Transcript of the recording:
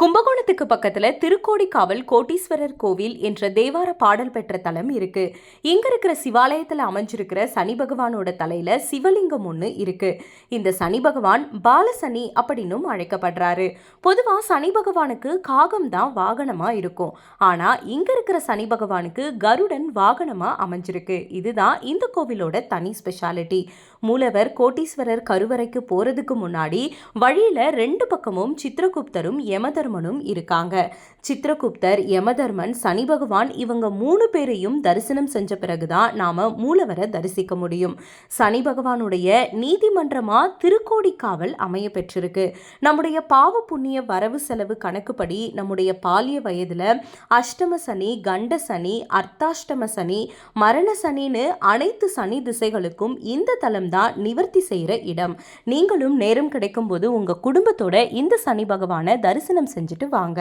கும்பகோணத்துக்கு பக்கத்துல திருக்கோடிக்காவல் கோட்டீஸ்வரர் கோவில் என்ற தேவார பாடல் பெற்ற தலம் இருக்கு. இங்க இருக்கிற சிவாலயத்துல அமைஞ்சிருக்கிற சனி பகவானோட தலையில சிவலிங்கம் ஒண்ணு இருக்கு. இந்த சனி பகவான் பாலசனி அப்படின்னும் அழைக்கப்படுறாரு. பொதுவா சனி பகவானுக்கு காகம் தான் வாகனமா இருக்கும். ஆனா இங்க இருக்கிற சனி பகவானுக்கு கருடன் வாகனமா அமைஞ்சிருக்கு. இதுதான் இந்த கோவிலோட தனி ஸ்பெஷாலிட்டி. மூலவர் கோட்டீஸ்வரர் கருவறைக்கு போறதுக்கு முன்னாடி வழியில 2 பக்கமும் சித்திரகுப்தரும் யமதர்மனும் இருக்காங்க. சித்திரகுப்தர், யமதர்மன், சனி பகவான் இவங்க 3 பேரையும் தரிசனம் செஞ்ச பிறகுதான் நாம மூலவரை தரிசிக்க முடியும். சனி பகவானுடைய நீதிமன்றமா திருக்கோடிக்காவல் அமைய பெற்றிருக்கு. நம்முடைய பாவ புண்ணிய வரவு செலவு கணக்குப்படி நம்முடைய பாலிய வயதுல அஷ்டம சனி, கண்ட சனி, அர்த்தாஷ்டம சனி, மரண சனின்னு அனைத்து சனி திசைகளுக்கும் இந்த தலம் தான் நிவர்த்தி செய்யற இடம். நீங்களும் நேரம் கிடைக்கும் போது உங்க குடும்பத்தோட இந்த சனி பகவானை தரிசனம் செஞ்சுட்டு வாங்க.